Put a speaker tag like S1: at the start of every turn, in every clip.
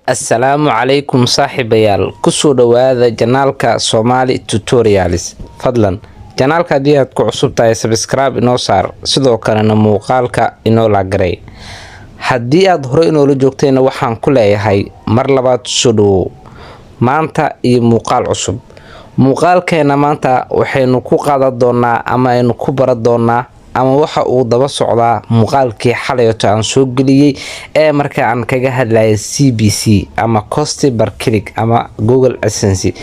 S1: Assalaamu calaykum saaxiibayaal kusoo dhawaada janaalka Somali Tutorials. Fadlan janaalka haddii aad ku cusub tahay subscribe inoo saar, sidoo kalena muuqaalka inoo la garay. Haddii aad hore inoola joogtayna waxaan ku leeyahay mar labaad soo dhawow maanta iyo muuqaal cusub. Muuqaalkeena maanta waxaynu ku qaadan doonaa ama aynu ku baran doonaa ama waxa uu daba socdaa muuqaalkii xalayto aan soo geliyay ee marka aan kaga hadlayay CPC ama cost per click ama Google AdSense.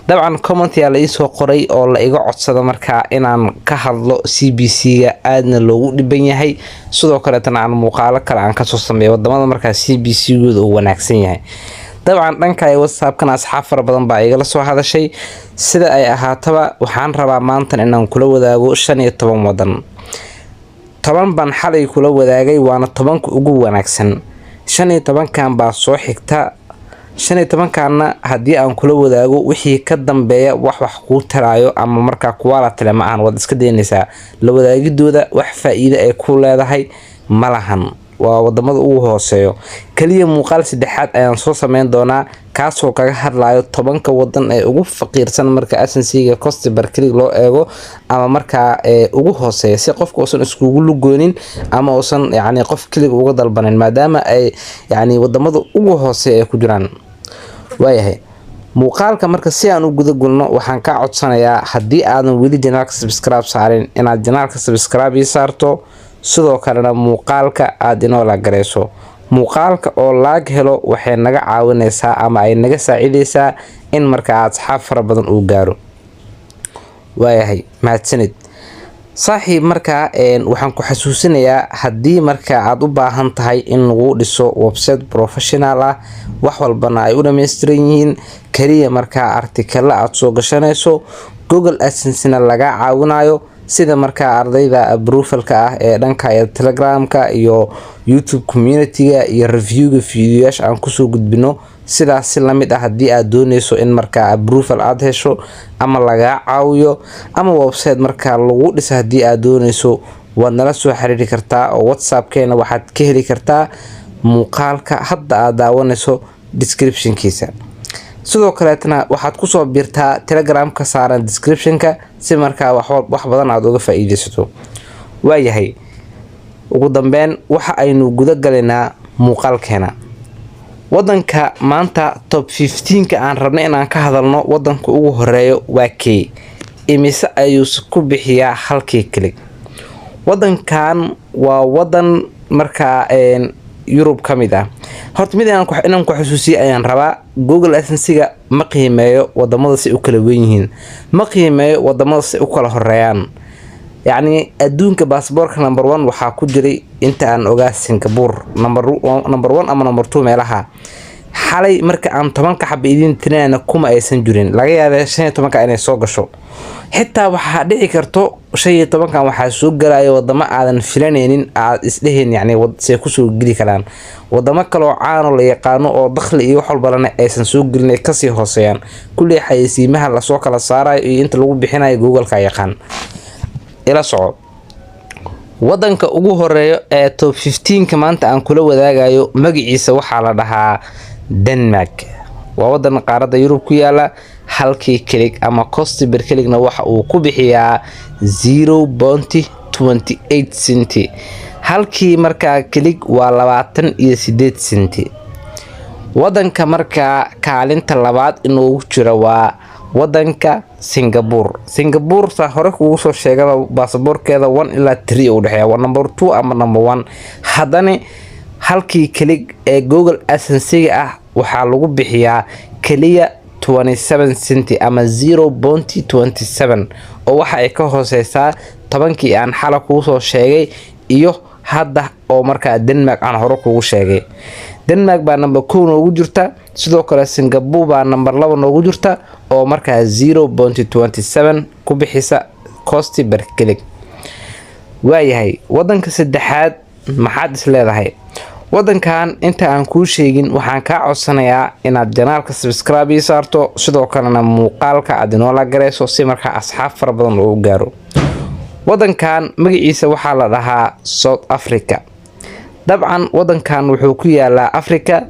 S1: dabcan comment yaa la soo qoray oo la iga codsado marka inaan ka hadlo CPC-ga aadna loogu dhiban yahay, sidoo kale tan aan muuqaalo kale aan ka soo sameeyo wadamada marka CPC-gooda uu wanaagsan yahay. dabcan dhanka WhatsApp-kan asxaab fara badan baa igala soo hadashay, sida ay ahaataba waxaan rabaa maanta inaan kula wadaago 15 wadan. 10 baan xalay kula wadaagay waana 10ka ugu wanaagsan. 15kan baa soo xigta. 15kana haddii aan kula wadaago wixii ka dambeeya wax ku taraayo ama marka quality lama aan wad iska deynaysaa, la wadaagidooda wax faa'iido ay ku leedahay malahan. waa wadamada ugu hooseeyo. kaliya muuqaal saddexaad ayaan soo sameyn doonaa kaasoo kaga hadlayo 10ka wadan ee ugu faqiirsan marka AdSense-ga cost per click loo eego ama marka ugu hooseeyo, si qofku uusan iskugu lugoonin ama uusan qof click uga dalbanin maadaama ay wadamada ugu hooseeyo ku jiraan. waayahay muuqaalka marka si aan u guda gulno waxaan ka codsanayaa haddii aadan weli janaalka subscribe saarin inaad janaalka subscribe saarto, sidoo kalena muuqaalka aad inoo la gareyso. muuqaalka oo laag helo waxay naga caawinaysaa ama ay naga saacidaysaa in marka aad asxaab fara badan uu gaaro. waayahay mahadsanid saaxiib. marka waxaan ku xasuusinayaa haddii marka aad u baahan tahay in lagu dhiso website professional ah, wax walbana ay u dhameystiran yihiin, kaliya marka article aad soo gashanayso Google AdSense-na laga caawinayo, sida marka ardayda approval-ka ah ee dhanka Telegram-ka iyo YouTube community-ga iyo review-ga fiidiyoyaasha aan ku soo gudbino. sidaas si la mid ah haddii aad doonayso in marka approval aad hesho ama laga caawiyo ama website marka lagu dhiso haddii aad doonayso, waad nala soo xiriiri kartaa oo WhatsApp-keena waxaad ka heli kartaa muuqaalka hadda aad daawanayso description-kiisa. sidoo kaleetana waxaad ku soo biirtaa Telegram-ka saaran description-ka si marka wax badan aad uga faa'iideysato. waayahay ugu dambeyn waxa aynu guda galaynaa muuqaalkeena. wadanka maanta top 15ka aan rabnay inaan ka hadalno wadanka ugu horeeyo waa kee, imise ayuu ku bixiyaa halkii click. wadankan waa wadan marka Europe kamid ah. horta mid inaan ku xasuusiyo ayaan rabaa, Google AdSense-ga ma qiimeeyo wadamada si u kala weyn yihiin, ma qiimeeyo wadamada si u kala horeeyaan. adduunka baasaboorka number 1 waxaa ku jiray inta aan ogaa Singapore number 1 ama number 2 meelaha. xalay marka aan 10ka xab idin tirinaana kuma aysan jirin, laga yaabaa 15ka inay soo gasho. xitaa waxaa dhici karto 15kan waxaa soo galaya wadamo aadan filanaynin, aad isdheheen say ku soo geli karaan wadamo kale oo caan la yaqaano oo dakhli iyo wax walba lana aysan soo gelin ka sii hooseeyaan. kulli xayeysiimaha la soo kala saarayo iyo inta lagu bixinayo Google-ka yaqaan. ila soco wadanka ugu horeeyo ee top 15ka maanta aan kula wadaagayo magaciisa waxaa la dhahaa Denmark. waa wadan qaaradda Yurub ku yaala. halkii click ama cost per click-na waxa uu ku bixiyaa 0.28 cent. halkii marka click waa 28 cent. wadanka marka kaalinta labaad inuu jiro waa wadanka Singapore. Singapore sa hore kugu soo sheegay baasaboorkeeda 1 ilaa 3 u dhaxeeya, waa number 2 ama number 1. haddana halkii click ee Google AdSense-ga ah waxaa lagu bixiyaa kaliya 27 cent ama 0.27, oo waxa ay ka hooseysaa 10kii aan xala kugu soo sheegay iyo hadda oo marka Denmark aan hore kugu sheegay. Denmark baa number 1 noogu jirta, sidoo kale Singapore baa number 2 noogu jirta oo marka 0.27 ku bixisa cost per click. waayahay wadanka saddexaad maxaad is leedahay? wadankan inta aan kuu sheegin waxaan ka codsanayaa inaad janaalka subscribe saarto, sidoo kalena muuqaalka aad inoo la gareyso si marka asxaab fara badan uu gaaro. wadankan magaciisa waxaa la dhahaa South Africa. dabcan wadankan wuxuu ku yaalaa Africa,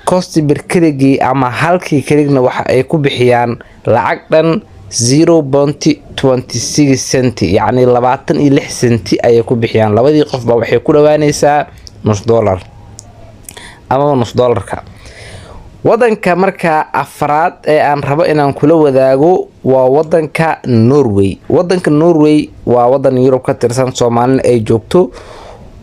S1: cost per click ama halkii clickna waxa ay ku bixiyaan lacag dhan 0.26 senti yacni 26 senti ayay ku bixiyaan labadii qofba waxay ku dhawaanaysaa nus dollar ama nus dollarka. wadanka marka afraad ee aan rabo inaan kula wadaago waa wadanka Norway. wadanka Norway waa wadan Yurub ka tirsan, Soomaaliya ay joogto.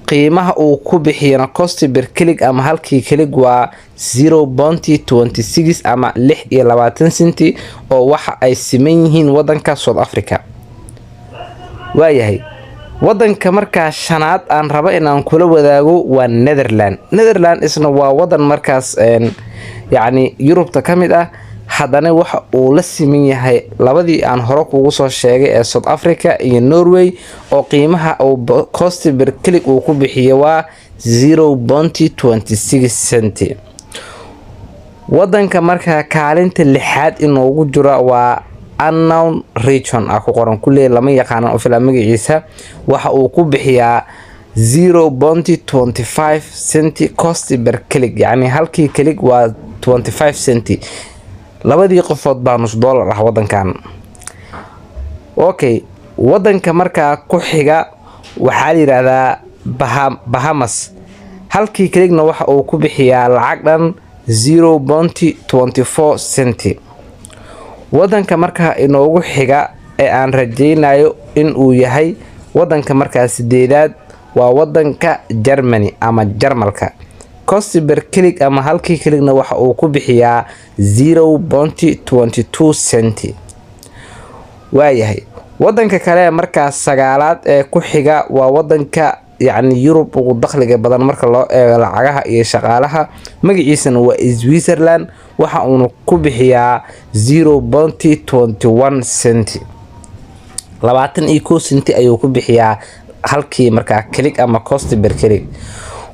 S1: qiimaha uu ku bixiyana cost per click ama halkii click waa 0.26 ama 26 senti oo waxa ay siman yihiin wadanka South Africa. waayahay wadanka markaa shanaad aan rabo inaan kula wadaago waa Netherlands. Netherlands isna waa wadan markaas yacni Yurubta ka mid ah, haddana waxa uu la siman yahay labadii aan hore kugu soo sheegay ee South Africa iyo Norway oo qiimaha uu cost per click uu ku bixiyo waa 0.26 senti. wadanka markaa kaalinta lixaad inoogu jira waa unknown region ku qoran kullee lama yaqaan oo filan magaciisa. waxa uu ku bixiyaa 0.25 senti cost per click yacni halkii click waa 25 senti. labadii qofood baa nus dollar ah wadankan. okay wadanka markaa ku xiga waxaa la yiraahdaa Bahamas. halkii clickna waxa uu ku bixiyaa lacag dhan 0.24 senti. wadanka markaa inoogu xiga ee aan rajaynayo in uu yahay wadanka markaa sideedaad waa wadanka Germany ama Jarmalka. cost per click ama halkii clickna waxa uu ku bixiyaa 0.22 senti. waayahay wadanka kale markaa sagaalaad ee ku xiga waa wadanka yacni Yurub ugu dakhliga badan marka loo eego lacagaha iyo shaqaalaha, magaciisana waa Switzerland. waxa uu ku bixiyaa 0.21 senti. 21 senti ayuu ku bixiyaa halkii markaa click ama cost per click.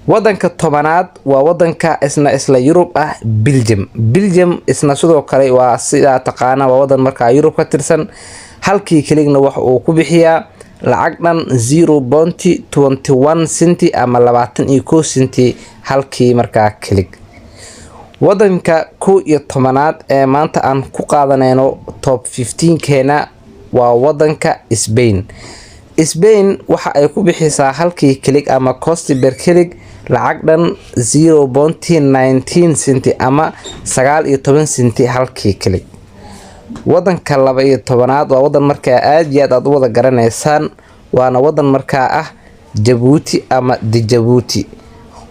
S1: wadanka tobanaad waa wadanka isla Yurub ah Belgium. Belgium isna sidoo kale waa sida taqaana waa wadan markaa Yurub ka tirsan. halkii clickna waxa uu ku bixiyaa lacag dhan 0.21 senti ama 21 senti halkii markaa click. wadanka 11aad ee maanta aan ku qaadanayno top 15 keena waa wadanka Spain. Spain waxa ay ku bixisaa halkii click ama cost per click lacag dhan 0.19 senti ama 19 senti halkii click. wadanka 12aad waa wadan markaa aad iyo aad u wada garanaysaan, waana wadan markaa ah Djibouti ama Djibouti.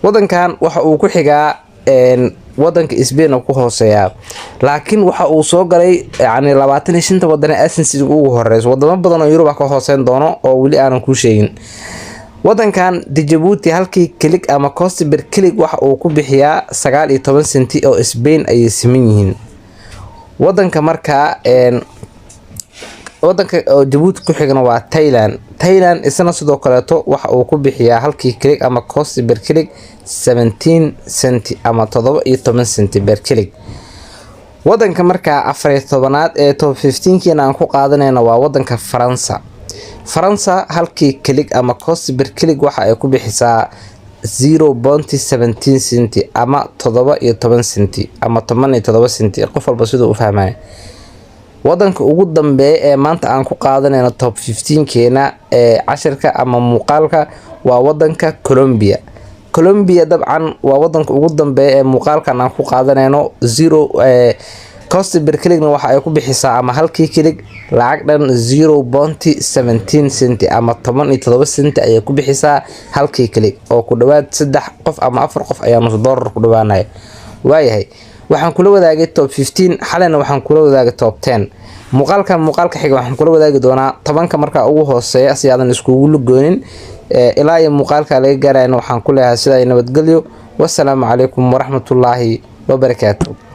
S1: wadankan waxa uu ku xigaa wadanka Spain oo ku hooseeya, laakiin waxa uu soo galay yacni 25 wadan asensiga ugu horeyso. wadamo badan oo Yurub ka hooseyn doono oo wali aanan ku sheegin. wadankan Djibouti halkii click ama cost per click waxa uu ku bixiyaa 19 senti oo Spain ay siman yihiin. wadanka markaa wadanka Djibouti ku xigna waa Thailand. Thailand isna sidoo kale waxa uu ku bixiyaa halkii click ama cost per click 17 senti ama 17 senti per click. wadanka markaa 14aad ee top 15 keena aan ku qaadanayna waa wadanka Faransa. Faransa halkii click ama cost per click waxa ay ku bixisaa 0.17 senti ama 17 senti ama 17 senti qof walba sidoo u fahmay. wadanka ugu dambeeya ee maanta aan ku qaadanayno top 15 keena ee casharka ama muuqaalka waa wadanka Colombia. Colombia dabcan waa wadanka ugu dambeeya ee muuqaalkan aan ku qaadanayno cost per clickna waxa ay ku bixisaa ama halkii click lacag dhan 0.17 senti ama 17 senti ayay ku bixisaa halkii click oo ku dhawaad 3 qof ama 4 qof ayaa nus dollar ku dhawaanaya. waayahay waxaan kula wadaagay top 15 xalana waxaan kula wadaagay top 10. muuqaalka xiga waxaan kula wadaagi doonaa 10ka markaa ugu hooseeya si aadan iskugu lugoonin ilaa iyo muuqaalka laga gaarayna waxaan ku leeyahay sida nabadgelyo. wassalaamu calaykum waraxmatullaahi wabarakaatuh.